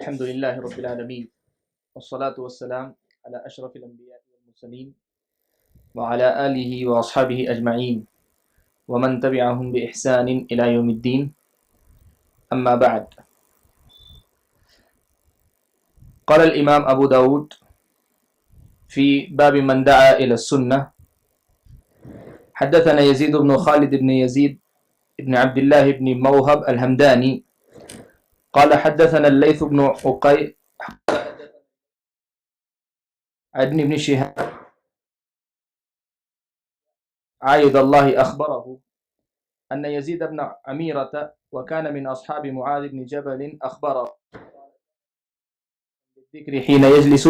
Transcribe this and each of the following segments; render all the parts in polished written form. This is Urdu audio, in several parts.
الحمد لله رب العالمين والصلاة والسلام على أشرف الأنبياء والمرسلين وعلى آله وأصحابه أجمعين ومن تبعهم بإحسان إلى يوم الدين أما بعد. قال الإمام أبو داود في باب من دعا إلى السنة: حدثنا يزيد بن خالد بن يزيد بن عبد الله بن موهب الهمداني قال حدثنا الليث بن عقيل عن ابن شهاب عايد الله أخبره أن يزيد بن عميرة وكان من أصحاب معاذ بن جبل أخبره بالذكر حين يجلس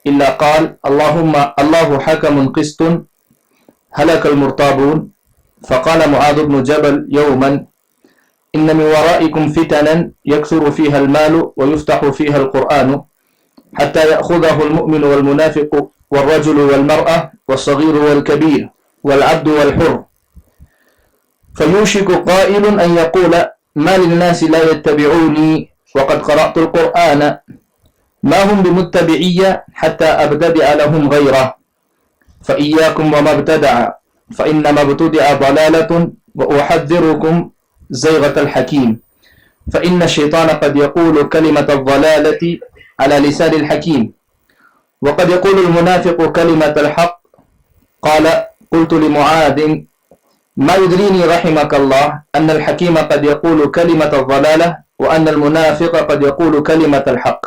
إلا قال: الله حكم قسط هلك المرتابون. فقال معاذ بن جبل يوما: إن من ورائكم فتنا يكثر فيها المال ويفتح فيها القرآن حتى يأخذه المؤمن والمنافق والرجل والمرأة والصغير والكبير والعبد والحر، فيوشك قائل أن يقول: ما للناس لا يتبعوني وقد قرأت القرآن، ما هم بمتبعية حتى أبتدع لهم غيره، فإياكم وما ابتدع فإنما ابتدع ضلالة، وأحذركم زيغة الحكيم، فإن الشيطان قد يقول كلمة الضلالة على لسان الحكيم، وقد يقول المنافق كلمة الحق. قال: قلت لمعاذ: ما يدريني رحمك الله أن الحكيم قد يقول كلمة الضلالة وأن المنافق قد يقول كلمة الحق.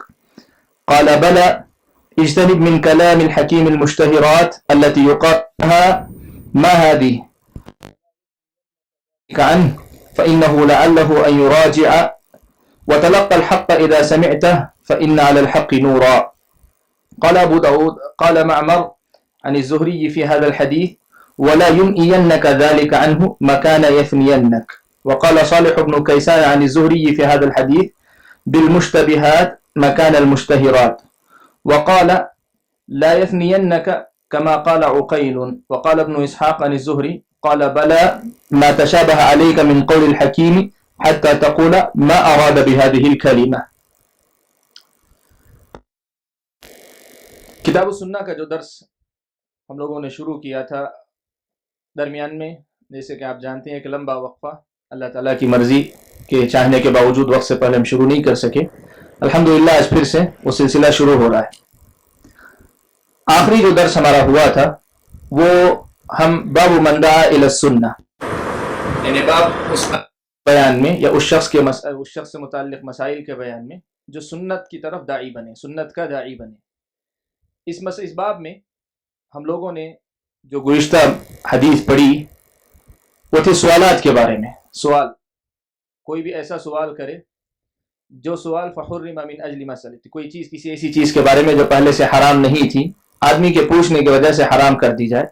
قال: بلى، اجتنب من كلام الحكيم المشتهرات التي يقالها ما هذه عنه، فإنه لعله أن يراجع، وتلقى الحق إذا سمعته فإن على الحق نورا. قال أبو داود: قال معمر عن الزهري في هذا الحديث: ولا ينئينك ذلك عنه مكان يثنينك. وقال صالح بن كيسان عن الزهري في هذا الحديث: بالمشتبهات مكان المشتهرات. وقال: لا يثنينك كما قال عقيل. وقال ابن إسحاق عن الزهري قال: بلى، ما تشابه عليك من قول الحكيم حتى تقول ما أراد بهذه الكلمة. کتاب السنہ کا جو درس ہم لوگوں نے شروع کیا تھا، درمیان میں جیسے کہ آپ جانتے ہیں ایک لمبا وقفہ اللہ تعالیٰ کی مرضی کے چاہنے کے باوجود وقت سے پہلے ہم شروع نہیں کر سکے. الحمدللہ آج پھر سے وہ سلسلہ شروع ہو رہا ہے. آخری جو درس ہمارا ہوا تھا وہ ہم باب من دعا الی السنہ، یعنی باب اس بیان میں یا اس شخص سے متعلق مسائل کے بیان میں جو سنت کی طرف داعی بنے، سنت کا داعی بنے. اس باب میں ہم لوگوں نے جو گزشتہ حدیث پڑھی وہ تھی سوالات کے بارے میں. سوال، کوئی بھی ایسا سوال کرے جو سوال فحرم من اجل مسئلہ، کوئی چیز کسی ایسی چیز کے بارے میں جو پہلے سے حرام نہیں تھی، آدمی کے پوچھنے کی وجہ سے حرام کر دی جائے،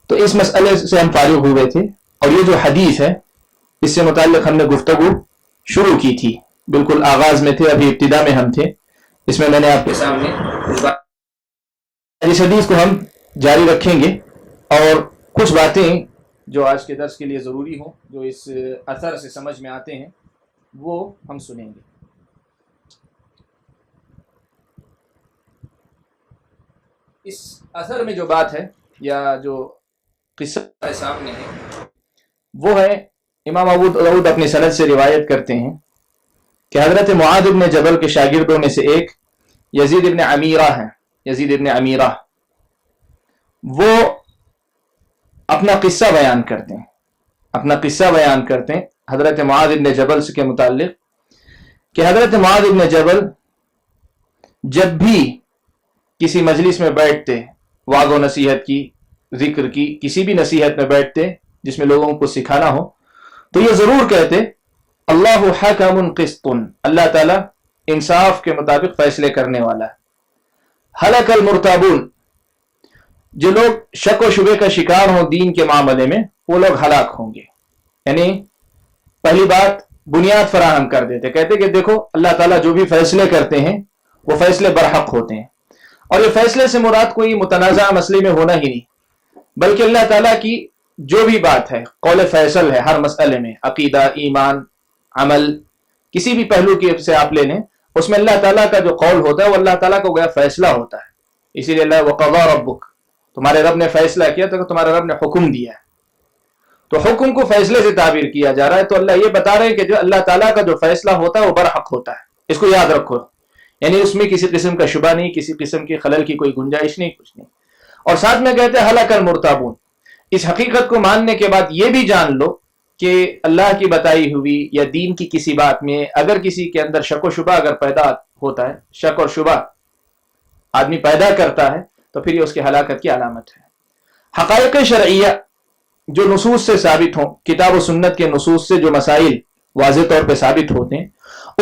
تو اس مسئلے سے ہم فارغ ہوئے تھے. اور یہ جو حدیث ہے اس سے متعلق ہم نے گفتگو شروع کی تھی، بالکل آغاز میں تھے، ابھی ابتدا میں ہم تھے. اس میں نے آپ کے سامنے اس حدیث کو ہم جاری رکھیں گے اور کچھ باتیں جو آج کے درس کے لیے ضروری ہوں، جو اس اثر سے سمجھ میں آتے ہیں، وہ ہم سنیں گے. اس اثر میں جو بات ہے یا جو قصہ سامنے ہے وہ ہے، امام ابو داؤد اپنی سند سے روایت کرتے ہیں کہ حضرت معاذ بن جبل کے شاگردوں میں سے ایک یزید بن عمیرہ ہیں. یزید بن عمیرہ وہ اپنا قصہ بیان کرتے ہیں حضرت معاذ بن جبل کے متعلق کہ حضرت معاذ بن جبل جب بھی کسی مجلس میں بیٹھتے، وعظ و نصیحت کی، ذکر کی، کسی بھی نصیحت میں بیٹھتے جس میں لوگوں کو سکھانا ہو، تو یہ ضرور کہتے: اللہ حکم قسط، اللہ تعالیٰ انصاف کے مطابق فیصلے کرنے والا ہے. ہلک المرتابون، جو لوگ شک و شبے کا شکار ہوں دین کے معاملے میں، وہ لوگ ہلاک ہوں گے. یعنی پہلی بات بنیاد فراہم کر دیتے، کہتے کہ دیکھو اللہ تعالیٰ جو بھی فیصلے کرتے ہیں وہ فیصلے برحق ہوتے ہیں، اور یہ فیصلے سے مراد کوئی متنازع مسئلے میں ہونا ہی نہیں، بلکہ اللہ تعالیٰ کی جو بھی بات ہے، قول فیصل ہے ہر مسئلے میں، عقیدہ، ایمان، عمل، کسی بھی پہلو کی سے آپ لے لیں، اس میں اللہ تعالیٰ کا جو قول ہوتا ہے وہ اللہ تعالیٰ کا گویا فیصلہ ہوتا ہے. اسی لیے اللہ وقضى ربک، تمہارے رب نے فیصلہ کیا تو تمہارے رب نے حکم دیا ہے. تو حکم کو فیصلے سے تعبیر کیا جا رہا ہے. تو اللہ یہ بتا رہے ہیں کہ جو اللہ تعالیٰ کا جو فیصلہ ہوتا ہے وہ برحق ہوتا ہے. اس کو یاد رکھو. یعنی اس میں کسی قسم کا شبہ نہیں، کسی قسم کی خلل کی کوئی گنجائش نہیں، کچھ نہیں. اور ساتھ میں کہتے ہیں ہلاک المرتابون. اس حقیقت کو ماننے کے بعد یہ بھی جان لو کہ اللہ کی بتائی ہوئی یا دین کی کسی بات میں اگر کسی کے اندر شک و شبہ اگر پیدا ہوتا ہے، شک اور شبہ آدمی پیدا کرتا ہے، تو پھر یہ اس کی ہلاکت کی علامت ہے. حقائق شرعیہ جو نصوص سے ثابت ہوں، کتاب و سنت کے نصوص سے جو مسائل واضح طور پہ ثابت ہوتے ہیں،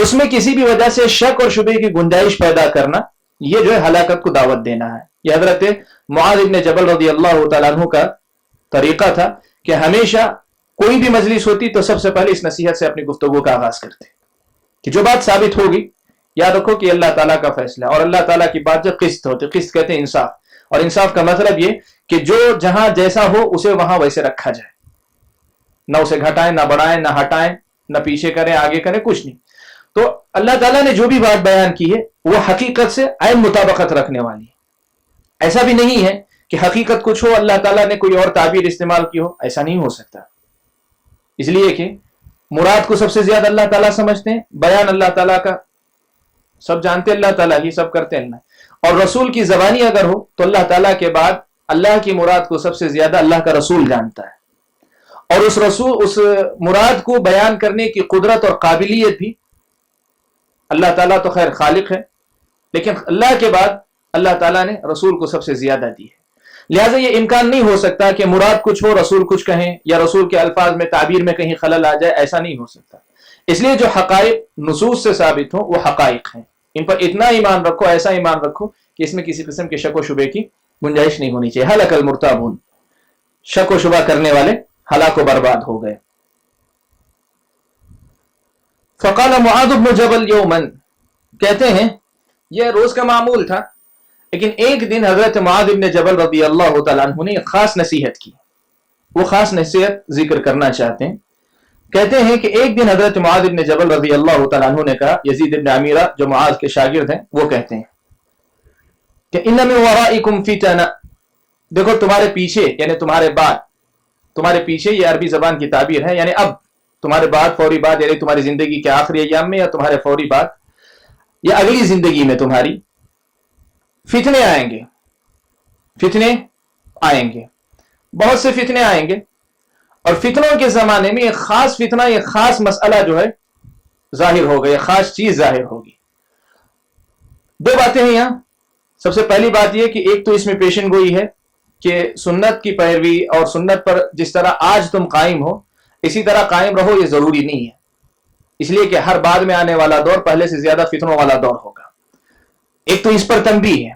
اس میں کسی بھی وجہ سے شک اور شبہ کی گنجائش پیدا کرنا، یہ جو ہے ہلاکت کو دعوت دینا ہے. یہ حضرت معاذ بن جبل رضی اللہ تعالیٰ عنہ کا طریقہ تھا کہ ہمیشہ کوئی بھی مجلس ہوتی تو سب سے پہلے اس نصیحت سے اپنی گفتگو کا آغاز کرتے کہ جو بات ثابت ہوگی یاد رکھو کہ اللہ تعالیٰ کا فیصلہ، اور اللہ تعالیٰ کی بات جو قسط ہوتی، قسط کہتے ہیں انصاف. اور انصاف کا مطلب یہ کہ جو جہاں جیسا ہو اسے وہاں ویسے رکھا جائے، نہ اسے گھٹائیں، نہ بڑھائیں، نہ ہٹائیں، نہ پیچھے کریں، آگے کریں، کچھ نہیں. تو اللہ تعالیٰ نے جو بھی بات بیان کی ہے وہ حقیقت سے عین مطابقت رکھنے والی ہے. ایسا بھی نہیں ہے کہ حقیقت کچھ ہو، اللہ تعالیٰ نے کوئی اور تعبیر استعمال کی ہو، ایسا نہیں ہو سکتا. اس لیے کہ مراد کو سب سے زیادہ اللہ تعالیٰ سمجھتے ہیں، بیان اللہ تعالیٰ کا سب جانتے اللہ تعالیٰ ہی، سب کرتے اللہ. اور رسول کی زبانی اگر ہو تو اللہ تعالیٰ کے بعد اللہ کی مراد کو سب سے زیادہ اللہ کا رسول جانتا ہے. اور اس مراد کو بیان کرنے کی قدرت اور قابلیت بھی اللہ تعالیٰ تو خیر خالق ہے، لیکن اللہ کے بعد اللہ تعالیٰ نے رسول کو سب سے زیادہ دی ہے. لہٰذا یہ امکان نہیں ہو سکتا کہ مراد کچھ ہو رسول کچھ کہیں، یا رسول کے الفاظ میں تعبیر میں کہیں خلل آ جائے، ایسا نہیں ہو سکتا. اس لیے جو حقائق نصوص سے ثابت ہوں وہ حقائق ہیں، ان پر اتنا ایمان رکھو، ایسا ایمان رکھو کہ اس میں کسی قسم کے شک و شبے کی گنجائش نہیں ہونی چاہیے. ہلک المرتابون، شک و شبہ کرنے والے ہلاک و برباد ہو گئے. فقال معاذ بن جبل یوما، کہتے ہیں یہ روز کا معمول تھا، لیکن ایک دن حضرت معاذ بن جبل رضی اللہ تعالیٰ عنہ نے ایک خاص نصیحت کی. وہ خاص نصیحت ذکر کرنا چاہتے ہیں. کہتے ہیں کہ ایک دن حضرت معاذ بن جبل رضی اللہ تعالیٰ عنہ نے کہا، یزید بن عمیرہ جو معاذ کے شاگرد ہیں وہ کہتے ہیں کہ ان من ورائکم فتنہ، دیکھو تمہارے پیچھے یعنی تمہارے بعد، تمہارے پیچھے یہ عربی زبان کی تعبیر ہے، یعنی اب تمہارے بعد، فوری بعد، یعنی تمہاری زندگی کے آخری ایام میں یا تمہارے فوری بعد یا اگلی زندگی میں تمہاری فتنے آئیں گے. فتنے آئیں گے، بہت سے فتنے آئیں گے. اور فتنوں کے زمانے میں ایک خاص فتنہ، ایک خاص مسئلہ جو ہے ظاہر ہوگا، ایک خاص چیز ظاہر ہوگی. دو باتیں ہیں یہاں. سب سے پہلی بات یہ کہ ایک تو اس میں پیشن گوئی ہے کہ سنت کی پیروی اور سنت پر جس طرح آج تم قائم ہو اسی طرح قائم رہو، یہ ضروری نہیں ہے. اس لیے کہ ہر بعد میں آنے والا دور پہلے سے زیادہ فتنوں والا دور ہوگا. ایک تو اس پر تنبیہ ہے،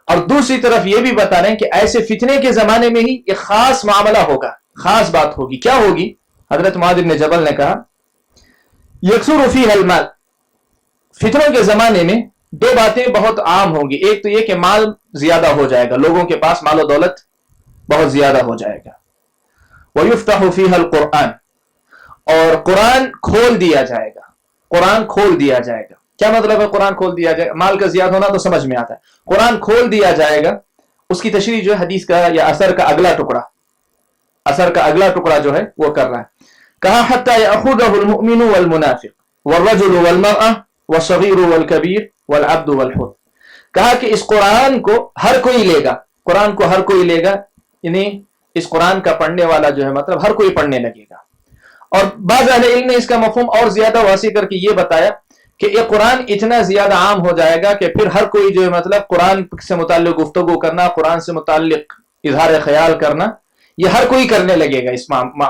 اور دوسری طرف یہ بھی بتا رہے ہیں کہ ایسے فتنے کے زمانے میں ہی ایک خاص معاملہ ہوگا، خاص بات ہوگی. کیا ہوگی؟ حضرت معاذ بن جبل نے کہا یکثر فیہ المال، فتنوں کے زمانے میں دو باتیں بہت عام ہوں گی. ایک تو یہ کہ مال زیادہ ہو جائے گا، لوگوں کے پاس مال و دولت بہت زیادہ ہو جائے گا. وَيُفْتَحُ فِيهَا الْقُرْآنِ، اور قرآن کھول دیا جائے گا. قرآن کھول دیا جائے گا. کیا مطلب ہے قرآن کھول دیا جائے گا؟ مال کا زیادہ ہونا تو سمجھ میں آتا ہے. قرآن کھول دیا جائے گا، اس کی تشریح جو ہے حدیث کا یا اثر کا اگلا ٹکڑا جو ہے وہ کر رہا ہے. کہا حَتَّى يَأْخُذَهُ الْمُؤْمِنُ وَالْمُنَافِقُ وَالرَّجُلُ وَالْمَرْأَةُ وَالصَّغِيرُ وَالْكَبِيرُ وَالْعَبْدُ وَالْحُرُّ. کہا کہ اس قرآن کو ہر کوئی لے گا، قرآن کو ہر کوئی لے گا، یعنی اس قرآن کا پڑھنے والا جو ہے مطلب ہر کوئی پڑھنے لگے گا. اور بعض اہل علم نے اس کا مفہوم اور زیادہ واسع کر کے یہ بتایا کہ یہ قرآن اتنا زیادہ عام ہو جائے گا کہ پھر ہر کوئی جو ہے مطلب قرآن سے متعلق گفتگو کرنا، قرآن سے متعلق اظہار خیال کرنا، یہ ہر کوئی کرنے لگے گا. اس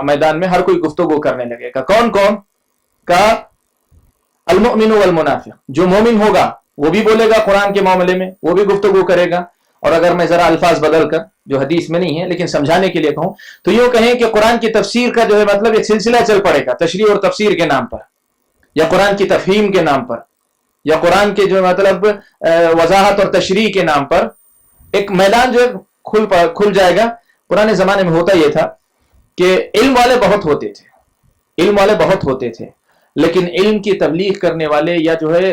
میدان میں ہر کوئی گفتگو کرنے لگے گا. کون کون؟ کا المؤمن والمنافق، جو مومن ہوگا وہ بھی بولے گا قرآن کے معاملے میں، وہ بھی گفتگو کرے گا. اور اگر میں ذرا الفاظ بدل کر جو حدیث میں نہیں ہے لیکن سمجھانے کے لیے کہوں تو یوں کہیں کہ قرآن کی تفسیر کا جو ہے مطلب ایک سلسلہ چل پڑے گا، تشریح اور تفسیر کے نام پر، یا قرآن کی تفہیم کے نام پر، یا قرآن کے جو مطلب وضاحت اور تشریح کے نام پر ایک میدان جو ہے کھل جائے گا. پرانے زمانے میں ہوتا یہ تھا کہ علم والے بہت ہوتے تھے، لیکن علم کی تبلیغ کرنے والے یا جو ہے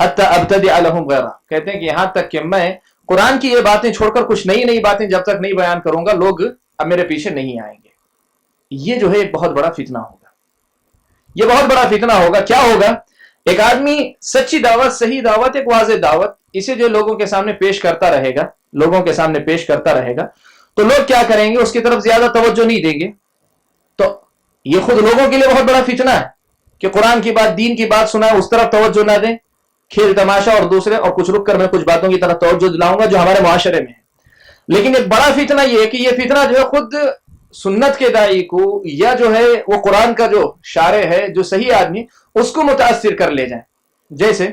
حتی ابتدع لہم غیرہ، کہتے ہیں کہ یہاں تک کہ میں قرآن کی یہ باتیں چھوڑ کر کچھ نئی نئی باتیں جب تک نہیں بیان کروں گا لوگ اب میرے پیچھے نہیں آئیں گے۔ یہ جو ہے ایک بہت بڑا فتنہ ہوگا، یہ بہت بڑا فتنہ ہوگا۔ کیا ہوگا؟ ایک آدمی سچی دعوت، صحیح دعوت، ایک واضح دعوت اسے جو لوگوں کے سامنے پیش کرتا رہے گا، لوگوں کے سامنے پیش کرتا رہے گا، تو لوگ کیا کریں گے؟ اس کی طرف زیادہ توجہ نہیں دیں گے۔ تو یہ خود لوگوں کے لیے بہت بڑا فتنہ ہے کہ قرآن کی بات، دین کی بات سنا، اس طرف توجہ نہ دیں، کھیل تماشا اور دوسرے، اور کچھ رک کر میں کچھ باتوں کی طرف توجہ دلاؤں گا جو ہمارے معاشرے میں ہے۔ لیکن ایک بڑا فتنہ یہ ہے کہ یہ فتنہ جو ہے خود سنت کے داعی کو، یا جو ہے وہ قرآن کا جو شارع ہے، جو صحیح آدمی، اس کو متاثر کر لے جائیں۔ جیسے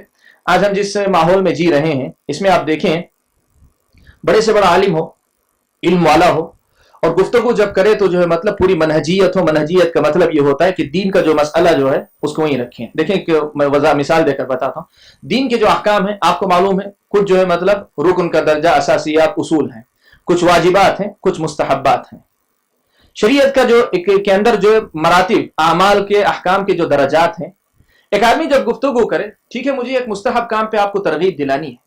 آج ہم جس ماحول میں جی رہے ہیں، اس میں آپ دیکھیں بڑے سے بڑا عالم ہو، علم والا ہو، اور گفتگو جب کرے تو جو ہے مطلب پوری منہجیت ہو۔ منہجیت کا مطلب یہ ہوتا ہے کہ دین کا جو مسئلہ جو ہے اس کو وہیں رکھیں۔ دیکھیں کہ میں مثال دے کر بتاتا ہوں، دین کے جو احکام ہیں آپ کو معلوم ہے، کچھ جو ہے مطلب رکن کا درجہ، اساسیات، اصول ہیں، کچھ واجبات ہیں، کچھ مستحبات ہیں۔ شریعت کا جو کے اندر جو مراتب، اعمال کے احکام کے جو درجات ہیں، ایک آدمی جب گفتگو کرے، ٹھیک ہے مجھے ایک مستحب کام پہ آپ کو ترغیب دلانی ہے،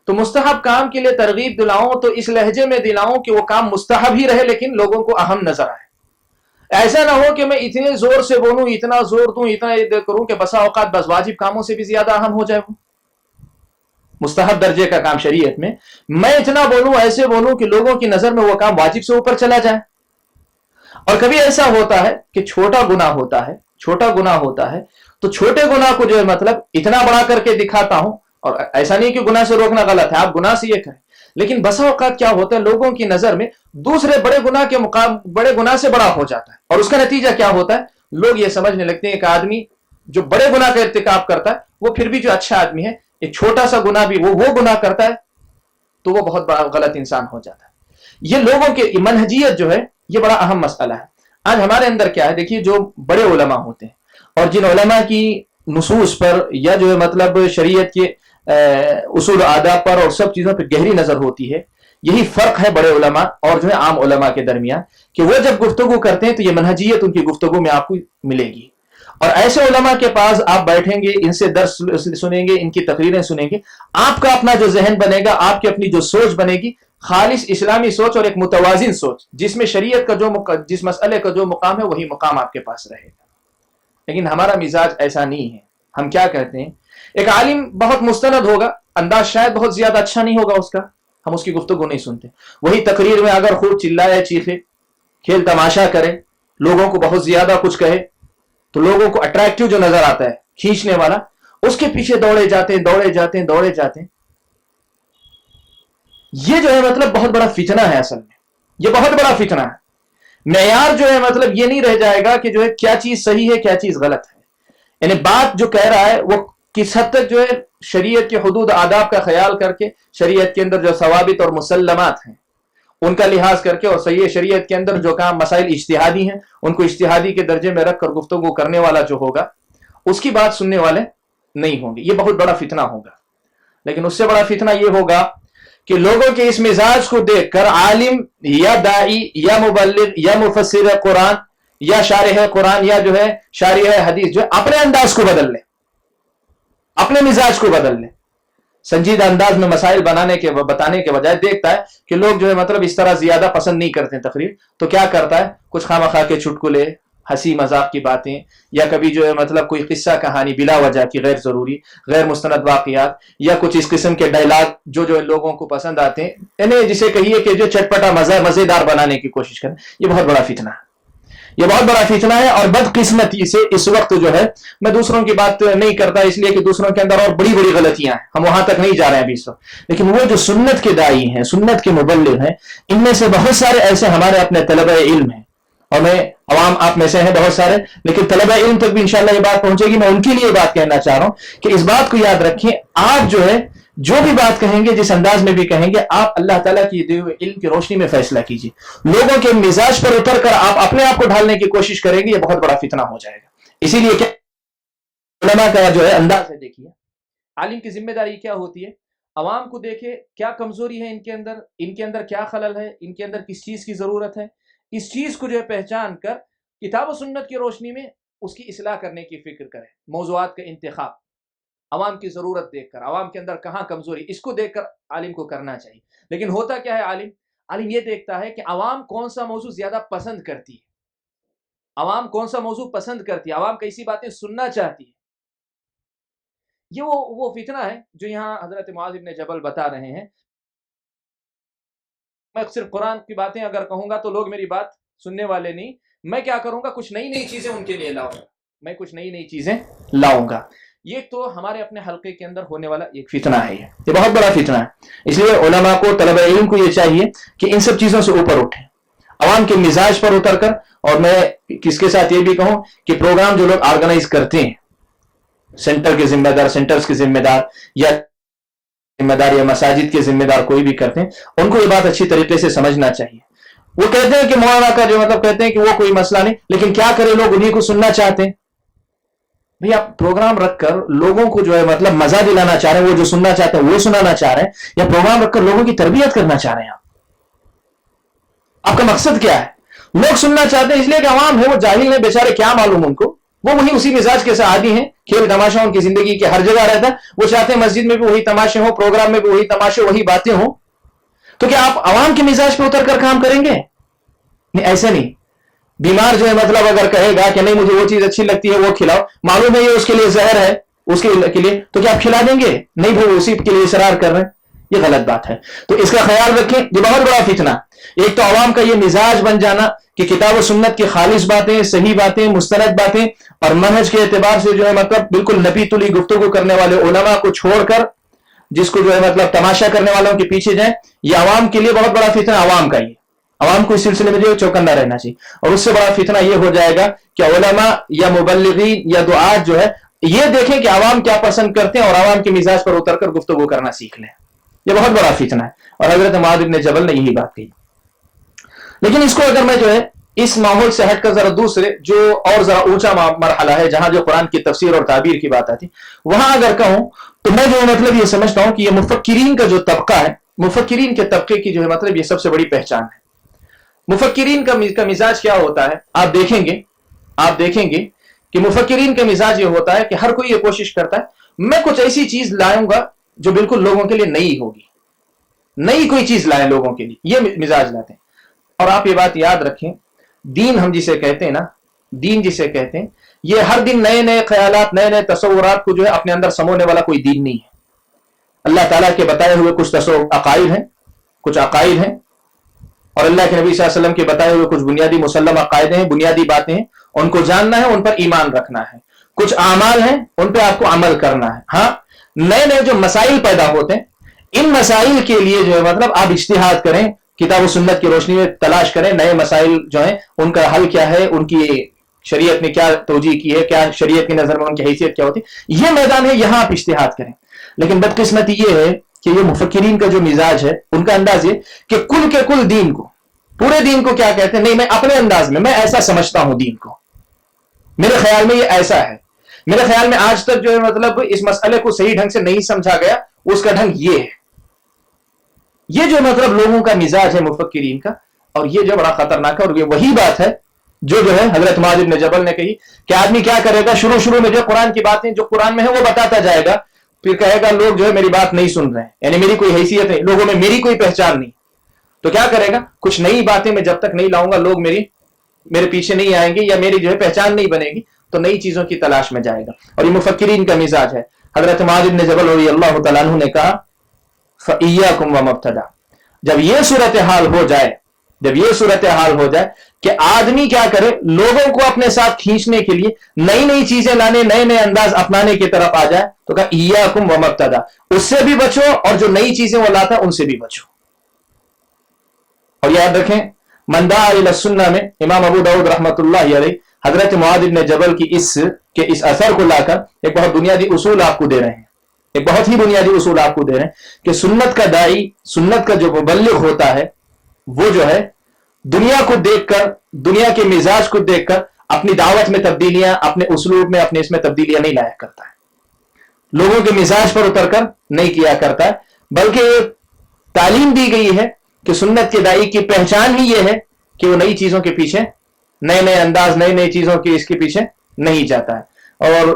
تو مستحب کام کے لیے ترغیب دلاؤں تو اس لہجے میں دلاؤں کہ وہ کام مستحب ہی رہے لیکن لوگوں کو اہم نظر آئے۔ ایسا نہ ہو کہ میں اتنے زور سے بولوں، اتنا زور دوں، اتنا کروں کہ بسا اوقات بس واجب کاموں سے بھی زیادہ اہم ہو جائے وہ مستحب درجے کا کام شریعت میں اتنا بولوں، ایسے بولوں کہ لوگوں کی نظر میں وہ کام واجب سے اوپر چلا جائے۔ اور کبھی ایسا ہوتا ہے کہ چھوٹا گناہ ہوتا ہے، چھوٹا گناہ ہوتا ہے تو چھوٹے گناہ کو جو ہے مطلب اتنا بڑا کر کے دکھاتا ہوں، اور ایسا نہیں کہ گناہ سے روکنا غلط ہے، آپ گناہ سے یہ کریں، لیکن بسا اوقات کیا ہوتا ہے لوگوں کی نظر میں دوسرے بڑے گناہ کے بڑے گناہ سے بڑا ہو جاتا ہے، اور اس کا نتیجہ کیا ہوتا ہے؟ لوگ یہ سمجھنے لگتے ہیں کہ آدمی جو بڑے گناہ کا ارتکاب کرتا ہے وہ پھر بھی جو اچھا آدمی ہے، ایک چھوٹا سا گناہ بھی وہ گناہ کرتا ہے تو وہ بہت بڑا غلط انسان ہو جاتا ہے۔ یہ لوگوں کے منہجیت جو ہے یہ بڑا اہم مسئلہ ہے۔ آج ہمارے اندر کیا ہے؟ دیکھیے جو بڑے علماء ہوتے ہیں اور جن علماء کی نصوص پر یا جو ہے مطلب شریعت کے اصول آداب پر اور سب چیزوں پر گہری نظر ہوتی ہے، یہی فرق ہے بڑے علماء اور جو ہے عام علماء کے درمیان، کہ وہ جب گفتگو کرتے ہیں تو یہ منہجیت ان کی گفتگو میں آپ کو ملے گی۔ اور ایسے علماء کے پاس آپ بیٹھیں گے، ان سے درس سنیں گے، ان کی تقریریں سنیں گے، آپ کا اپنا جو ذہن بنے گا، آپ کی اپنی جو سوچ بنے گی، خالص اسلامی سوچ اور ایک متوازن سوچ، جس میں شریعت کا جس مسئلے کا جو مقام ہے وہی مقام آپ کے پاس رہے گا۔ لیکن ہمارا مزاج ایسا نہیں ہے۔ ہم کیا کہتے ہیں؟ ایک عالم بہت مستند ہوگا، انداز شاید بہت زیادہ اچھا نہیں ہوگا اس کا، ہم اس کی گفتگو نہیں سنتے۔ وہی تقریر میں اگر خوب چلائے، چیخے، کھیل تماشا کرے، لوگوں کو بہت زیادہ کچھ کہے، تو لوگوں کو اٹریکٹیو جو نظر آتا ہے، کھینچنے والا، اس کے پیچھے دوڑے جاتے ہیں، دوڑے جاتے ہیں، دوڑے جاتے ہیں۔ یہ جو ہے مطلب بہت بڑا فتنہ ہے، اصل میں یہ بہت بڑا فتنہ ہے۔ معیار جو ہے مطلب یہ نہیں رہ جائے گا کہ جو ہے کیا چیز صحیح ہے، کیا چیز غلط ہے، یعنی بات جو کہہ رہا ہے وہ کس حد تک جو ہے شریعت کے حدود آداب کا خیال کر کے، شریعت کے اندر جو ثوابت اور مسلمات ہیں ان کا لحاظ کر کے، اور صحیح شریعت کے اندر جو کام مسائل اجتہادی ہیں ان کو اجتہادی کے درجے میں رکھ کر گفتگو کرنے والا جو ہوگا اس کی بات سننے والے نہیں ہوں گے۔ یہ بہت بڑا فتنہ ہوگا۔ لیکن اس سے بڑا فتنہ یہ ہوگا کہ لوگوں کے اس مزاج کو دیکھ کر عالم یا داعی یا مبلغ یا مفسر قرآن یا شارح قرآن یا جو ہے شارح حدیث جو ہے اپنے انداز کو بدل لے، اپنے مزاج کو بدل لے، سنجیدہ انداز میں مسائل بتانے کے بجائے دیکھتا ہے کہ لوگ جو ہے مطلب اس طرح زیادہ پسند نہیں کرتے ہیں تقریر، تو کیا کرتا ہے؟ کچھ خواہ کے چٹکلے، ہنسی مذاق کی باتیں، یا کبھی جو ہے مطلب کوئی قصہ کہانی بلا وجہ کی غیر ضروری، غیر مستند واقعات، یا کچھ اس قسم کے ڈائلاگ جو لوگوں کو پسند آتے ہیں، یعنی جسے کہیے کہ جو چٹپٹا مزیدار بنانے کی کوشش کریں۔ یہ بہت بڑا فتنہ ہے، یہ بہت بڑا فتنہ ہے۔ اور بدقسمتی سے اس وقت جو ہے، میں دوسروں کی بات نہیں کرتا اس لیے کہ دوسروں کے اندر اور بڑی بڑی غلطیاں ہیں، ہم وہاں تک نہیں جا رہے ہیں ابھی اس وقت، لیکن وہ جو سنت کے داعی ہیں، سنت کے مبلغ ہیں، ان میں سے بہت سارے ایسے ہمارے اپنے طلبہ علم ہیں، اور میں عوام آپ میں سے ہیں بہت سارے، لیکن طلبہ علم تک بھی انشاءاللہ یہ بات پہنچے گی۔ میں ان کے لیے یہ بات کہنا چاہ رہا ہوں کہ اس بات کو یاد رکھیں، آپ جو ہے جو بھی بات کہیں گے، جس انداز میں بھی کہیں گے، آپ اللہ تعالیٰ کی دیے ہوئے علم کی روشنی میں فیصلہ کیجیے۔ لوگوں کے مزاج پر اتر کر آپ اپنے آپ کو ڈھالنے کی کوشش کریں گے، یہ بہت بڑا فتنہ ہو جائے گا۔ اسی لیے کہ علماء کا جو ہے انداز ہے، دیکھیے عالم کی ذمہ داری کیا ہوتی ہے، عوام کو دیکھے کیا کمزوری ہے ان کے اندر کیا خلل ہے، ان کے اندر کس چیز کی ضرورت ہے، اس چیز کو جو ہے پہچان کر کتاب و سنت کی روشنی میں اس کی اصلاح کرنے کی فکر کرے، موضوعات کا انتخاب۔ عوام کی ضرورت دیکھ کر، عوام کے اندر کہاں کمزوری، اس کو دیکھ کر عالم کو کرنا چاہیے. لیکن ہوتا کیا ہے عالم یہ دیکھتا ہے کہ عوام کون سا موضوع زیادہ پسند کرتی ہے، عوام کون سا موضوع پسند کرتی ہے، عوام کیسی باتیں سننا چاہتی ہے. یہ وہ فتنہ ہے جو یہاں حضرت معاذ بن جبل بتا رہے ہیں. میں صرف قرآن کی باتیں اگر کہوں گا تو لوگ میری بات سننے والے نہیں. میں کیا کروں گا، کچھ نئی چیزیں ان کے لیے لاؤں گا، میں کچھ نئی چیزیں لاؤں گا. یہ تو ہمارے اپنے حلقے کے اندر ہونے والا ایک فتنہ ہے، یہ بہت بڑا فتنہ ہے. اس لیے علماء کو، طلبہ علم کو یہ چاہیے کہ ان سب چیزوں سے اوپر اٹھیں، عوام کے مزاج پر اتر کر. اور میں کس کے ساتھ یہ بھی کہوں کہ پروگرام جو لوگ آرگنائز کرتے ہیں، سینٹر کے ذمہ دار، سینٹرز کے ذمہ دار یا ذمہ دار یا مساجد کے ذمہ دار کوئی بھی کرتے ہیں، ان کو یہ بات اچھی طریقے سے سمجھنا چاہیے. وہ کہتے ہیں کہ مولانا کا جو مطلب کہتے ہیں کہ وہ کوئی مسئلہ نہیں، لیکن کیا کرے، لوگ انہیں کو سننا چاہتے ہیں. بھئی آپ پروگرام رکھ کر لوگوں کو جو ہے مطلب مزہ دلانا چاہ رہے ہیں، وہ جو سننا چاہتے ہیں وہ سنانا چاہ رہے ہیں، یا پروگرام رکھ کر لوگوں کی تربیت کرنا چاہ رہے ہیں؟ آپ کا مقصد کیا ہے؟ لوگ سننا چاہتے ہیں اس لیے کہ عوام ہے، وہ جاہل ہیں بیچارے، کیا معلوم ان کو، وہ وہی اسی مزاج کے ساتھ عادی ہیں، کھیل تماشا ان کی زندگی کے ہر جگہ رہتا ہے. وہ چاہتے ہیں مسجد میں بھی وہی تماشے ہوں، پروگرام میں بھی وہی تماشے، وہی باتیں ہوں. تو کیا آپ عوام کے مزاج پہ اتر کر کام کریں گے؟ نہیں، ایسا نہیں. بیمار جو ہے مطلب اگر کہے گا کہ نہیں مجھے وہ چیز اچھی لگتی ہے وہ کھلاؤ، معلوم ہے یہ اس کے لیے زہر ہے، اس کے لیے، تو کیا آپ کھلا دیں گے؟ نہیں بھائی، اسی کے لیے اصرار کر رہے ہیں، یہ غلط بات ہے. تو اس کا خیال رکھیں، یہ بہت بڑا فتنہ. ایک تو عوام کا یہ مزاج بن جانا کہ کتاب و سنت کی خالص باتیں، صحیح باتیں، مستند باتیں اور منہج کے اعتبار سے جو ہے مطلب بالکل نپی تلی گفتگو کرنے والے علماء کو چھوڑ کر جس کو جو ہے مطلب تماشا کرنے والوں کے پیچھے جائیں. یہ عوام کے لیے بہت بڑا فتنہ عوام کا ہی. عوام کو اس سلسلے میں جو چوکنا رہنا چاہیے. اور اس سے بڑا فتنہ یہ ہو جائے گا کہ علماء یا مبلغین یا دعات جو ہے یہ دیکھیں کہ عوام کیا پسند کرتے ہیں اور عوام کے مزاج پر اتر کر گفتگو کرنا سیکھ لیں. یہ بہت بڑا فتنہ ہے، اور حضرت معاذ بن جبل نے یہی بات کہی. لیکن اس کو اگر میں جو ہے اس ماحول سے ہٹ کر ذرا دوسرے جو اور ذرا اونچا مرحلہ ہے جہاں جو قرآن کی تفسیر اور تعبیر کی بات آتی، وہاں اگر کہوں تو میں جو مطلب یہ سمجھتا ہوں کہ یہ مفکرین کا جو طبقہ ہے، مفکرین کے طبقے کی جو ہے مطلب یہ سب سے بڑی پہچان ہے. مفکرین کا مزاج کیا ہوتا ہے؟ آپ دیکھیں گے کہ مفکرین کا مزاج یہ ہوتا ہے کہ ہر کوئی یہ کوشش کرتا ہے میں کچھ ایسی چیز لاؤں گا جو بالکل لوگوں کے لیے نئی ہوگی، نئی کوئی چیز لائیں لوگوں کے لیے، یہ مزاج لاتے ہیں. اور آپ یہ بات یاد رکھیں، دین ہم جسے کہتے ہیں نا، دین جسے کہتے ہیں، یہ ہر دن نئے خیالات، نئے تصورات کو جو ہے اپنے اندر سمونے والا کوئی دین نہیں ہے. اللہ تعالیٰ کے بتائے ہوئے کچھ عقائد ہیں اور اللہ کے نبی صلی اللہ علیہ وسلم کے بتائے ہوئے کچھ بنیادی مسلم عقائد ہیں، بنیادی باتیں ہیں، ان کو جاننا ہے، ان پر ایمان رکھنا ہے. کچھ اعمال ہیں، ان پہ آپ کو عمل کرنا ہے. ہاں، نئے جو مسائل پیدا ہوتے ہیں، ان مسائل کے لیے جو ہے مطلب آپ اجتہاد کریں، کتاب و سنت کی روشنی میں تلاش کریں نئے مسائل جو ہیں ان کا حل کیا ہے، ان کی شریعت نے کیا توجیہ کی ہے، کیا شریعت کی نظر میں ان کی حیثیت کیا ہوتی ہے. یہ میدان ہے، یہاں آپ اجتہاد کریں. لیکن بدقسمتی یہ ہے کہ یہ مفکرین کا جو مزاج ہے، ان کا انداز یہ کہ کل کے کل دین کو، پورے دین کو کیا کہتے ہیں، نہیں میں اپنے انداز میں ایسا سمجھتا ہوں دین کو، میرے خیال میں یہ ایسا ہے، میرے خیال میں آج تک جو ہے مطلب اس مسئلے کو صحیح ڈھنگ سے نہیں سمجھا گیا، اس کا ڈھنگ یہ ہے. یہ جو مطلب لوگوں کا مزاج ہے مفکرین کا، اور یہ جو بڑا خطرناک ہے. اور یہ وہی بات ہے جو ہے حضرت معاذ بن جبل نے کہی کہ آدمی کیا کرے گا، شروع میں جو قرآن کی باتیں جو قرآن میں ہے وہ بتاتا جائے گا، پھر کہے گا لوگ جو ہے میری بات نہیں سن رہے ہیں، یعنی میری کوئی حیثیت نہیں، لوگوں میں میری کوئی پہچان نہیں. تو کیا کرے گا، کچھ نئی باتیں میں جب تک نہیں لاؤں گا لوگ میرے پیچھے نہیں آئیں گے، یا میری جو ہے پہچان نہیں بنے گی، تو نئی چیزوں کی تلاش میں جائے گا. اور یہ مفکرین کا مزاج ہے. حضرت معاذ بن جبل رضی اللہ تعالیٰ عنہ نے کہا فَإِيَّاكُمْ وَمَبْتَدَعَ. جب یہ صورتحال ہو جائے کہ آدمی کیا کرے، لوگوں کو اپنے ساتھ کھینچنے کے لیے نئی چیزیں لانے، نئے انداز اپنانے کی طرف آ جائے، تو کہا ایاکم ومبتدا، اس سے بھی بچو اور جو نئی چیزیں وہ لاتا ہے ان سے بھی بچو. اور یاد رکھیں من دعا الی السنہ میں امام ابو داؤد رحمۃ اللہ علیہ حضرت معاذ بن جبل کی اس اثر کو لا کر ایک بہت بنیادی اصول آپ کو دے رہے ہیں، ایک بہت ہی بنیادی اصول آپ کو دے رہے ہیں کہ سنت کا داعی، سنت کا جو مبلغ ہوتا ہے، وہ جو ہے دنیا کو دیکھ کر، دنیا کے مزاج کو دیکھ کر اپنی دعوت میں تبدیلیاں، اپنے اسلوب میں، اپنے اس میں تبدیلیاں نہیں لایا کرتا ہے، لوگوں کے مزاج پر اتر کر نہیں کیا کرتا ہے. بلکہ تعلیم دی گئی ہے کہ سنت کے داعی کی پہچان ہی یہ ہے کہ وہ نئی چیزوں کے پیچھے، نئے انداز، نئی چیزوں کے اس کے پیچھے نہیں جاتا ہے. اور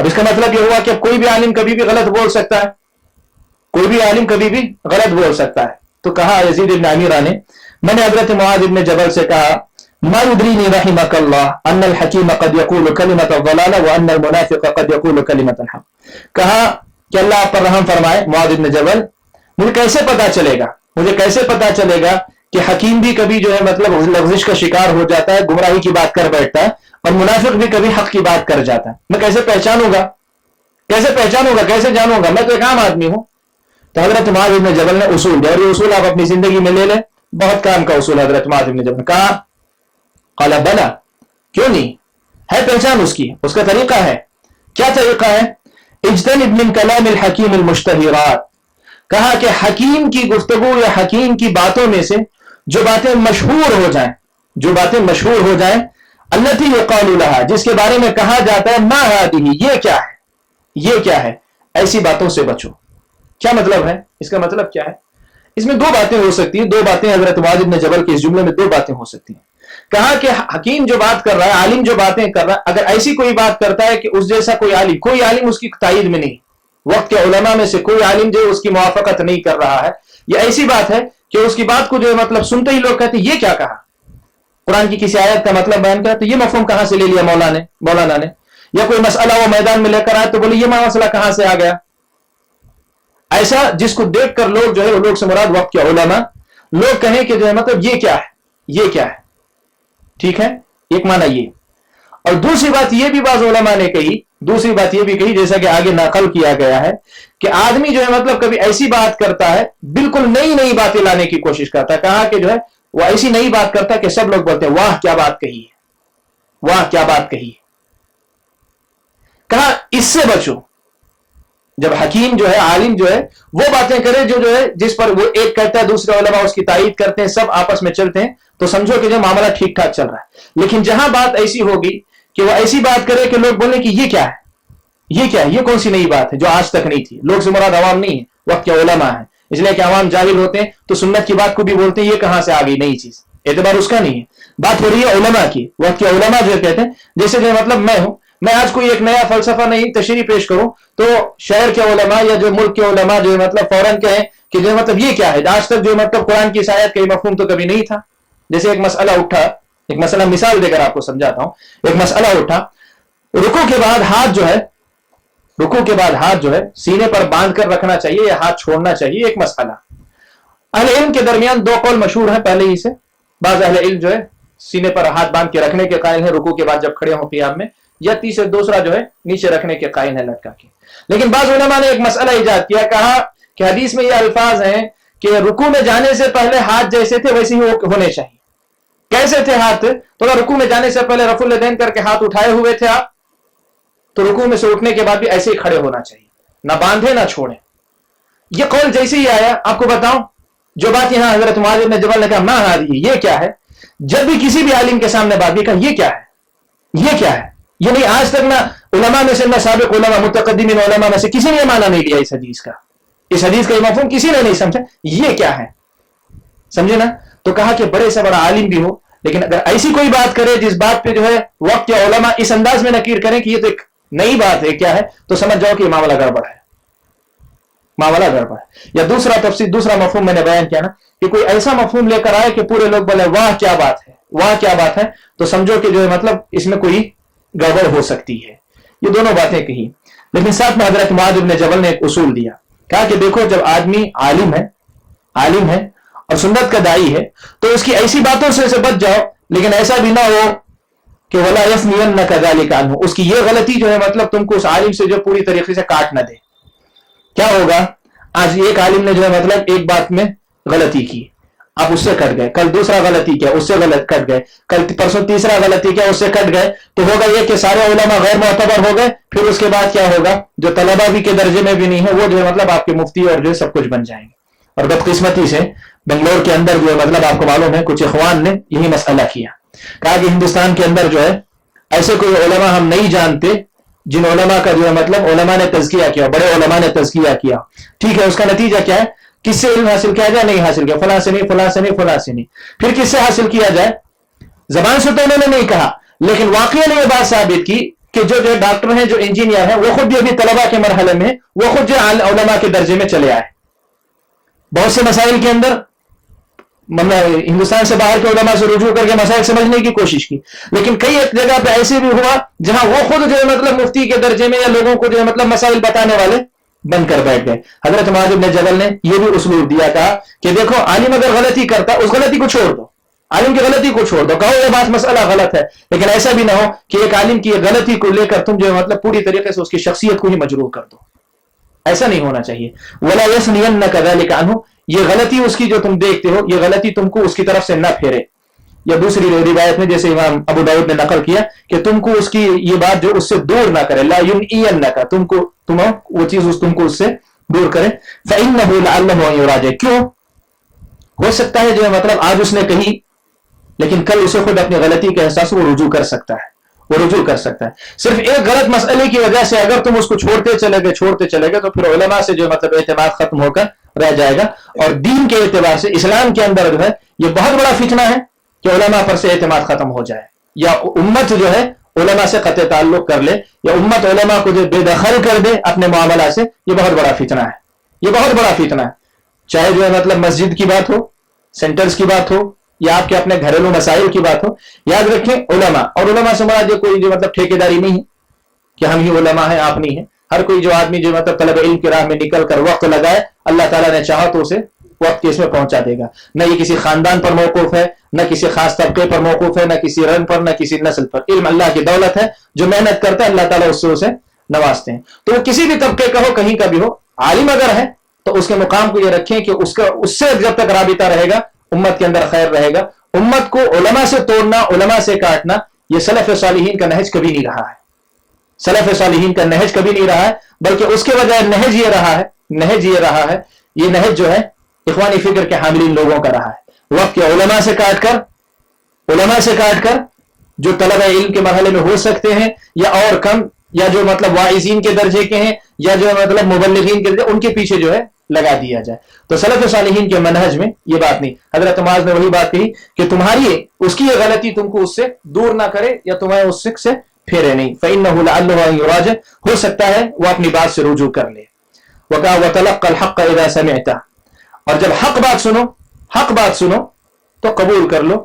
اب اس کا مطلب یہ ہوا کہ اب کوئی بھی عالم کبھی بھی غلط بول سکتا ہے، کوئی بھی عالم کبھی بھی غلط بول سکتا ہے. تو کہا یزید بن امیرہ نے، میں نے حضرت معاذ بن جبل سے کہا ما يدريني رحمك الله ان الحكيم قد يقول كلمة الضلالة وان المنافق قد يقول كلمة الحق. کہا کہ اللہ آپ پر رحم فرمائے معاذ بن جبل، مجھے کیسے پتا چلے گا، مجھے کیسے پتا چلے گا کہ حکیم بھی کبھی جو ہے مطلب لغزش کا شکار ہو جاتا ہے، گمراہی کی بات کر بیٹھتا ہے، اور منافق بھی کبھی حق کی بات کر جاتا ہے. میں کیسے پہچانوں گا، کیسے پہچانوں گا، کیسے جانوں گا، میں تو ایک عام آدمی ہوں. تو حضرت معاذ بن جبل نے اصول دیا، اور یہ اصول آپ اپنی زندگی میں لے لیں، بہت کام کا اصول. حضرت معاذ بن جبل نے کہا قال بلا، کیوں نہیں ہے، پہچان اس کی، اس کا طریقہ ہے. کیا طریقہ ہے؟ اجتنب من کلام الحکیم المشتہرات. کہا کہ حکیم کی گفتگو یا حکیم کی باتوں میں سے جو باتیں مشہور ہو جائیں، جو باتیں مشہور ہو جائیں، التی یقال لها، جس کے بارے میں کہا جاتا ہے ما هذه، یہ کیا ہے، یہ کیا ہے، ایسی باتوں سے بچو. کیا مطلب ہے اس کا؟ مطلب کیا ہے؟ اس میں دو باتیں ہو سکتی ہیں، دو باتیں حضرت معاذ بن جبل کے اس جملے میں دو باتیں ہو سکتی ہیں. کہا کہ حکیم جو بات کر رہا ہے، عالم جو باتیں کر رہا ہے، اگر ایسی کوئی بات کرتا ہے کہ اس جیسا کوئی عالم اس کی تائید میں نہیں، وقت کے علماء میں سے کوئی عالم جو اس کی موافقت نہیں کر رہا ہے، یہ ایسی بات ہے کہ اس کی بات کو جو مطلب سنتے ہی لوگ کہتے ہیں یہ کیا کہا، قرآن کی کسی آیت کا مطلب بیان کرا تو یہ مفہوم کہاں سے لے لیا مولانا نے، یا کوئی مسئلہ وہ میدان میں لے کر آئے تو بولے یہ مسئلہ کہاں سے آ گیا. ایسا جس کو دیکھ کر لوگ جو ہے، لوگ سے مراد وقت کے علماء، لوگ کہیں کہ جو ہے مطلب یہ کیا ہے، یہ کیا ہے. ٹھیک ہے، ایک معنی یہ. اور دوسری بات یہ بھی بعض علماء نے کہی، دوسری بات یہ بھی کہی جیسا کہ آگے نقل کیا گیا ہے کہ آدمی جو ہے مطلب کبھی ایسی بات کرتا ہے، بالکل نئی نئی باتیں لانے کی کوشش کرتا ہے. کہا کہ جو ہے وہ ایسی نئی بات کرتا ہے کہ سب لوگ بولتے ہیں واہ کیا بات کہی ہے، واہ کیا بات کہی ہے. کہا اس سے بچو. جب حکیم جو ہے، عالم جو ہے، وہ باتیں کرے جو ہے جس پر وہ ایک کہتا ہے دوسرے علماء اس کی تائید کرتے ہیں، سب آپس میں چلتے ہیں، تو سمجھو کہ جو معاملہ ٹھیک ٹھاک چل رہا ہے. لیکن جہاں بات ایسی ہوگی کہ وہ ایسی بات کرے کہ لوگ بولیں کہ یہ کیا ہے، یہ کیا ہے، یہ کون سی نئی بات ہے جو آج تک نہیں تھی. لوگ سے مراد عوام نہیں ہے، وقت کے علماء ہیں، اس لیے کہ عوام جاہل ہوتے ہیں تو سنت کی بات کو بھی بولتے ہیں یہ کہاں سے آ گئی نئی چیز، اعتبار اس کا نہیں ہے. بات ہو رہی ہے علماء کی. وقت کے علماء جو کہتے ہیں، جیسے جو مطلب میں ہوں، میں آج کوئی ایک نیا فلسفہ نہیں تشریح پیش کروں تو شہر کے علماء یا جو ملک کے علماء جو مطلب فوراً کہیں کہ جو مطلب یہ کیا ہے، آج تک جو مطلب قرآن کی آیت کا مفہوم تو کبھی نہیں تھا. جیسے ایک مسئلہ اٹھا، ایک مسئلہ مثال دے کر آپ کو سمجھاتا ہوں. ایک مسئلہ اٹھا، رکوع کے بعد ہاتھ جو ہے، رکوع کے بعد ہاتھ جو ہے سینے پر باندھ کر رکھنا چاہیے یا ہاتھ چھوڑنا چاہیے. ایک مسئلہ اہل علم کے درمیان دو قول مشہور ہیں پہلے ہی سے. بعض اہل علم جو ہے سینے پر ہاتھ باندھ کے رکھنے کے قائل ہیں رکوع کے بعد جب کھڑے ہوں قیام میں، یا تیسرا دوسرا جو ہے نیچے رکھنے کے قائل ہے لٹکا کے. لیکن بعض علماء نے ایک مسئلہ ایجاد کیا، کہا کہ حدیث میں یہ الفاظ ہیں کہ رکوع میں جانے سے پہلے ہاتھ جیسے تھے ویسے ہی ہونے چاہیے. کیسے تھے ہاتھ؟ تو اگر رکوع میں جانے سے پہلے رفع الیدین کر کے ہاتھ اٹھائے ہوئے تھے آپ، تو رکوع میں سے اٹھنے کے بعد بھی ایسے ہی کھڑے ہونا چاہیے، نہ باندھے نہ چھوڑیں. یہ قول جیسے ہی آیا، آپ کو بتاؤں جو بات یہاں حضرت معاذ بن جبل نے کہا ما ہذی، یہ کیا ہے، جب بھی کسی بھی عالم کے سامنے بات بھی کہا یہ کیا ہے، یہ کیا ہے، یہ نہیں آج تک نہ علماء میں سے، نہ سابق علماء متقدمین علماء میں سے کسی نے یہ معنی نہیں لیا اس حدیث کا، اس حدیث کا یہ مفہوم کسی نے نہیں سمجھا، یہ کیا ہے، سمجھے نا. تو کہا کہ بڑے سے بڑا عالم بھی ہو لیکن اگر ایسی کوئی بات کرے جس بات پہ جو ہے وقت کے علماء اس انداز میں نکیر کریں کہ یہ تو ایک نئی بات ہے، کیا ہے، تو سمجھ جاؤ کہ یہ معاملہ گڑبڑ ہے، معاملہ گڑبڑ ہے. یا دوسرا تفسیر، دوسرا مفہوم میں نے بیان کیا نا کہ کوئی ایسا مفہوم لے کر آئے کہ پورے لوگ بولے واہ کیا بات ہے، واہ کیا بات ہے، تو سمجھو کہ جو ہے مطلب اس میں کوئی گڑبڑ ہو سکتی ہے. یہ دونوں باتیں کہی. لیکن ساتھ میں حضرت معاذ بن جبل نے ایک اصول دیا، کہا کہ دیکھو جب آدمی عالم ہے اور سنت کا داعی ہے تو اس کی ایسی باتوں سے بچ جاؤ، لیکن ایسا بھی نہ ہو کہ ولا یفنینک ذلک عنہ، اس کی یہ غلطی جو ہے مطلب تم کو اس عالم سے جو پوری طریقے سے کاٹ نہ دے. کیا ہوگا؟ آج ایک عالم نے جو ہے مطلب ایک بات میں غلطی کی، آپ اس سے کٹ گئے، کل دوسرا غلطی کیا اس سے کٹ گئے، کل پرسوں تیسرا غلطی کیا اس سے کٹ گئے، تو ہوگا یہ کہ سارے علماء غیر معتبر ہو گئے. پھر اس کے بعد کیا ہوگا؟ جو طلبہ بھی کے درجے میں بھی نہیں ہے وہ جو ہے مطلب آپ کے مفتی اور جو ہے سب کچھ بن جائیں گے. اور بدقسمتی سے بنگلور کے اندر جو ہے مطلب آپ کو معلوم ہے کچھ اخوان نے یہی مسئلہ کیا، کہا کہ ہندوستان کے اندر جو ہے ایسے کوئی علماء ہم نہیں جانتے جن علماء کا جو ہے مطلب علماء نے تزکیہ کیا، بڑے علماء نے تزکیہ کیا. ٹھیک ہے، اس کا نتیجہ کیا ہے؟ کس سے علم حاصل کیا جائے؟ نہیں حاصل کیا، فلاں سے نہیں، فلاں سے نہیں، فلاں سے نہیں. پھر کس سے حاصل کیا جائے؟ زبان سے تو انہوں نے نہیں کہا لیکن واقعی نے یہ بات ثابت کی کہ جو ڈاکٹر ہیں, جو انجینئر ہیں, وہ خود بھی ابھی طلبہ کے مرحلے میں, وہ خود جو علماء کے درجے میں چلے آئے. بہت سے مسائل کے اندر ہندوستان سے باہر کے علماء سے رجوع کر کے مسائل سمجھنے کی کوشش کی, لیکن کئی ایک جگہ پہ ایسے بھی ہوا جہاں وہ خود جو ہے مطلب مفتی کے درجے میں یا لوگوں کو جو ہے مطلب مسائل بتانے والے بن کر بیٹھ گئے. حضرت معاذ بن جبل نے یہ بھی اسلوب دیا, کہا کہ دیکھو عالم اگر غلطی کرتا اس غلطی کو چھوڑ دو, عالم کی غلطی کو چھوڑ دو, کہو یہ بات مسئلہ غلط ہے, لیکن ایسا بھی نہ ہو کہ ایک عالم کی غلطی کو لے کر تم جو ہے مطلب پوری طریقے سے اس کی شخصیت کو ہی مجروح کر دو. ایسا نہیں ہونا چاہیے. ولا يثنينك ذلك عنه, یہ غلطی اس کی جو تم دیکھتے ہو یہ غلطی تم کو اس کی طرف سے نہ پھیرے. یا دوسری روایت میں جیسے امام ابو داؤد نے نقل کیا کہ تم کو اس کی یہ بات جو اس سے دور نہ کرے, لا ينئنك, تم وہ چیز تم کو اس سے دور کرے. فإنه لعله ان يراجع, کیوں ہو سکتا ہے جو ہے مطلب آج اس نے کہی لیکن کل اسے خود اپنی غلطی کے احساس وہ رجوع کر سکتا ہے, وہ رجوع کر سکتا ہے. صرف ایک غلط مسئلے کی وجہ سے اگر تم اس کو چھوڑتے چلے گئے تو پھر علماء سے جو مطلب اعتماد ختم ہو کر رہ جائے گا. اور دین کے اعتبار سے اسلام کے اندر جو ہے یہ بہت بڑا فتنہ ہے کہ علماء پر سے اعتماد ختم ہو جائے, یا امت جو ہے علماء سے قطع تعلق کر لے, یا امت علماء کو جو بے دخل کر دے اپنے معاملہ سے. یہ بہت بڑا فتنہ ہے, یہ بہت بڑا فتنہ ہے. چاہے جو ہے مطلب مسجد کی بات ہو, سینٹرز کی بات ہو, یا آپ کے اپنے گھریلو مسائل کی بات ہو, یاد رکھیں علماء, اور علماء سے مراد یہ کوئی جو مطلب ٹھیکیداری نہیں ہے کہ ہم ہی علماء ہیں آپ نہیں ہیں. ہر کوئی جو آدمی جو مطلب طلب علم کی راہ میں نکل کر وقت لگائے, اللہ تعالیٰ نے چاہا تو اسے وقت کے اس میں پہنچا دے گا. نہ یہ کسی خاندان پر موقوف ہے, نہ کسی خاص طبقے پر موقوف ہے, نہ کسی رنگ پر, نہ کسی نسل پر. علم اللہ کی دولت ہے, جو محنت کرتا ہے اللہ تعالیٰ اس سے اسے نوازتے ہیں. تو وہ کسی بھی طبقے کا ہو, کہیں کا بھی ہو, عالم اگر ہے تو اس کے مقام کو یہ رکھیں کہ اس سے جب تک رابطہ رہے گا امت کے اندر خیر رہے گا. امت کو علماء سے توڑنا, علماء سے کاٹنا, یہ سلف صالحین کا نہج کبھی نہیں رہا ہے. سلف صالحین کا نہج کبھی نہیں رہا ہے, بلکہ اس کے بجائے نہج یہ رہا ہے, یہ نہج جو ہے اخوانی فکر کے حاملین لوگوں کا رہا ہے. وقت کے علماء سے کاٹ کر جو طلبہ علم کے مرحلے میں ہو سکتے ہیں یا اور کم, یا جو مطلب واعظین کے درجے کے ہیں, یا جو مطلب مبلغین کے درجے, ان کے پیچھے جو ہے لگا دیا جائے. تو سلف صالحین کے منہج میں یہ بات نہیں. حضرت معاذ نے وہی بات کہی کہ تمہاری اس کی یہ غلطی تم کو اس سے دور نہ کرے یا تمہیں اس سے پھیرے نہیں. فإنه لعله ان يراجع, ہو سکتا ہے وہ اپنی بات سے رجوع کر لے. وتلقى الحق اذا سمعته, اور جب حق بات سنو تو قبول کر لو.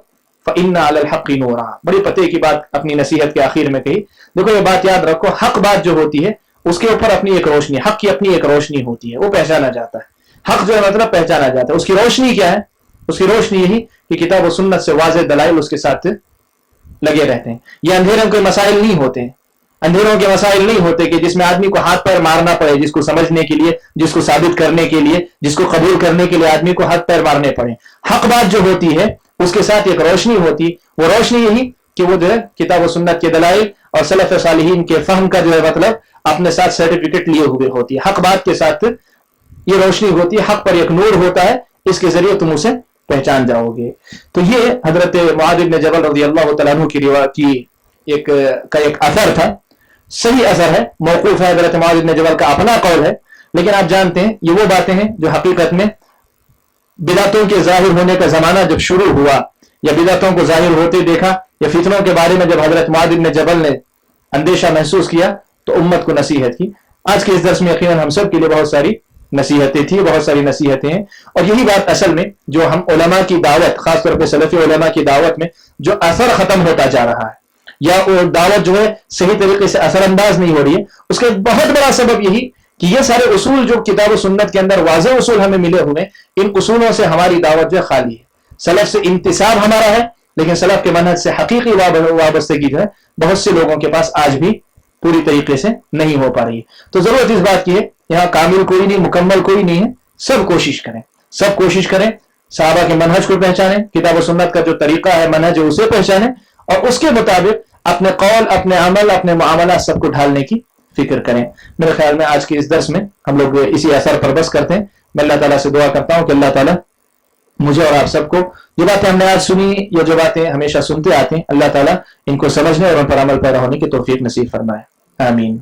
فإن على الحق نورا, بڑی پتے کی بات اپنی نصیحت کے آخر میں کہی. دیکھو یہ بات یاد رکھو, حق بات جو ہوتی ہے اس کے اوپر اپنی ایک روشنی, حق کی اپنی ایک روشنی ہوتی ہے, وہ پہچانا جاتا ہے. حق جو ہے مطلب پہچانا جاتا ہے. اس کی روشنی کیا ہے؟ اس کی روشنی یہی کہ کتاب و سنت سے واضح دلائل اس کے ساتھ لگے رہتے ہیں. یہ اندھیروں کے مسائل نہیں ہوتے ہیں, اندھیروں کے مسائل نہیں ہوتے کہ جس میں آدمی کو ہاتھ پیر مارنا پڑے, جس کو سمجھنے کے لیے, جس کو ثابت کرنے کے لیے, جس کو قبول کرنے کے لیے آدمی کو ہاتھ پیر مارنے پڑے. حق بات جو ہوتی ہے اس کے ساتھ ایک روشنی ہوتی, وہ روشنی یہی کہ وہ جو ہے کتاب و سنت کے دلائل اور سلف صالحین کے فہم کا جو ہے مطلب اپنے ساتھ سرٹیفکیٹ لیے ہوئے ہوتی ہے. حق بات کے ساتھ یہ روشنی ہوتی ہے, حق پر ایک نور ہوتا ہے, اس کے ذریعے تم اسے پہچان جاؤ گے. تو یہ حضرت معاذ بن جبل رضی اللہ تعالیٰ عنہ کی روایت کی ایک اثر تھا, صحیح اثر ہے, موقوف ہے, حضرت معاذ بن جبل کا اپنا قول ہے. لیکن آپ جانتے ہیں یہ وہ باتیں ہیں جو حقیقت میں بدعتوں کے ظاہر ہونے کا زمانہ جب شروع ہوا, یا بدعتوں کو ظاہر ہوتے دیکھا, یا فتنوں کے بارے میں جب حضرت معاذ بن جبل نے اندیشہ محسوس کیا تو امت کو نصیحت کی. آج کے اس درس میں یقیناً ہم سب کے لیے بہت ساری نصیحتیں تھیں, بہت ساری نصیحتیں ہیں. اور یہی بات اصل میں جو ہم علماء کی دعوت, خاص طور پہ سلفی علماء کی دعوت میں جو اثر ختم ہوتا جا رہا ہے, یا وہ دعوت جو ہے صحیح طریقے سے اثر انداز نہیں ہو رہی ہے, اس کا ایک بہت بڑا سبب یہی کہ یہ سارے اصول جو کتاب و سنت کے اندر واضح اصول ہمیں ملے ہوئے, ان اصولوں سے ہماری دعوت جو ہے خالی ہے. سلف سے انتساب ہمارا ہے, لیکن سلف کے منہج سے حقیقی وابستگی جو ہے بہت سے لوگوں کے پاس آج بھی پوری طریقے سے نہیں ہو پا رہی ہے. تو ضرورت اس بات کی ہے, یہاں کامل کوئی نہیں, مکمل کوئی نہیں ہے, سب کوشش کریں صحابہ کے منہج کو پہچانیں, کتاب و سنت کا جو طریقہ ہے منہج اسے پہچانیں, اور اس کے مطابق اپنے قول, اپنے عمل, اپنے معاملات سب کو ڈھالنے کی فکر کریں. میرے خیال میں آج کے اس درس میں ہم لوگ اسی اثر پر بس کرتے ہیں. میں اللہ تعالیٰ سے دعا کرتا ہوں کہ اللہ تعالیٰ مجھے اور آپ سب کو جو باتیں ہم نے آج سنی, یا جو باتیں ہمیشہ سنتے آتے ہیں, اللہ تعالیٰ ان کو سمجھنے اور ان پر عمل پیدا ہونے کی توفیق نصیب فرمائے. آمین.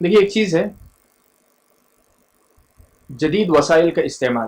دیکھیے ایک چیز ہے, جدید وسائل کا استعمال,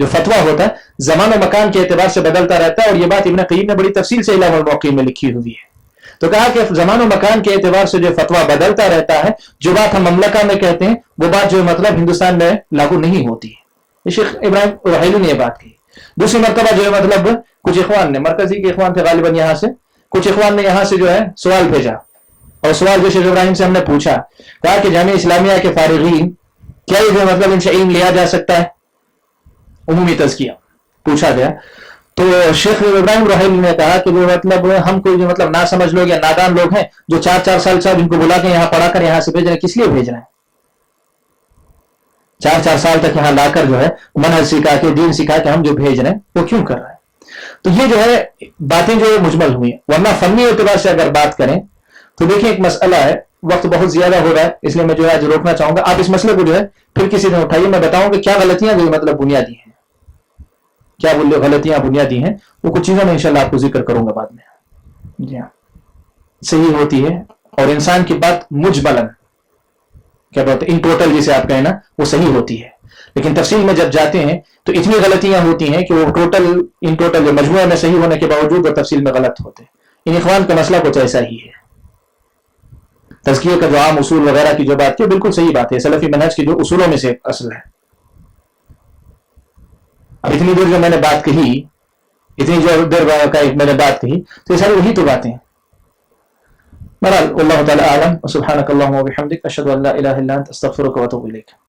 جو فتویٰ ہوتا ہے زمان و مکان کے اعتبار سے بدلتا رہتا ہے, اور یہ بات ابن قیم نے بڑی تفصیل سے اعلام الموقع میں لکھی ہوئی ہے. تو کہا کہ زمان و مکان کے اعتبار سے جو فتویٰ بدلتا رہتا ہے, جو بات ہم مملکہ میں کہتے ہیں وہ بات جو مطلب ہندوستان میں لاگو نہیں ہوتی ہے. شیخ ابراہیم رحیلی نے یہ بات کہی. دوسری مرتبہ جو ہے مطلب کچھ اخوان نے, مرکزی کے اخوان تھے غالباً یہاں سے, کچھ اخوان نے یہاں سے جو ہے سوال بھیجا, اور سوال جو شیخ ابراہیم سے ہم نے پوچھا, کہا کہ جامعہ اسلامیہ کے فارغین کیا یہ جو مطلب ان سے علم لیا جا سکتا ہے؟ عمومی تزکیہ پوچھا گیا. تو شیخ ابراہیم رحیلی نے کہا کہ وہ مطلب ہم کوئی جو مطلب نہ سمجھ لوگ یا نادان لوگ ہیں جو 4 سال ان کو بلا کے یہاں پڑھا کر یہاں سے بھیج رہے ہیں, کس لیے بھیج رہے ہیں؟ 4 سال تک یہاں لا کر جو ہے منہج سکھا کے, دین سکھا کے ہم جو بھیج رہے ہیں وہ کیوں کر رہے ہیں؟ تو یہ جو ہے باتیں جو مجمل ہوئی ہیں. ورنہ فنی اعتبار سے اگر بات کریں تو دیکھیں ایک مسئلہ ہے, وقت بہت زیادہ ہو رہا ہے اس لیے میں جو ہے آج روکنا چاہوں گا. آپ اس مسئلے کو جو ہے پھر کسی دن اٹھائیے, میں بتاؤں کہ کیا غلطیاں جو مطلب بنیادی ہیں, کیا غلطیاں بنیادی ہیں, وہ کچھ چیزوں میں انشاءاللہ آپ کو ذکر کروں گا بعد میں. جی ہاں, صحیح ہوتی ہے, اور انسان کی بات مجملاً کیا بات ان ٹوٹل جسے آپ کہیں نا وہ صحیح ہوتی ہے, لیکن تفصیل میں جب جاتے ہیں تو اتنی غلطیاں ہوتی ہیں کہ وہ ان ٹوٹل جو مجموعہ میں صحیح ہونے کے باوجود وہ تفصیل میں غلط ہوتے ہیں. ان اخوان کا مسئلہ کچھ ایسا ہی ہے. تزکیہ کا جو عام اصول وغیرہ کی جو بات کی بالکل صحیح بات ہے, سلفی منہج کے جو اصولوں میں سے اصل ہے. اب اتنی دیر جو میں نے بات کہی, اتنی جو دیر کا میں نے بات کہی, تو یہ ساری وہی تو باتیں ہیں. بہرحال واللہ تعالی اعلم, سبحانک اللہم و بحمدک, اشہد ان لا الہ الا انت, استغفرک و اتوب الیک.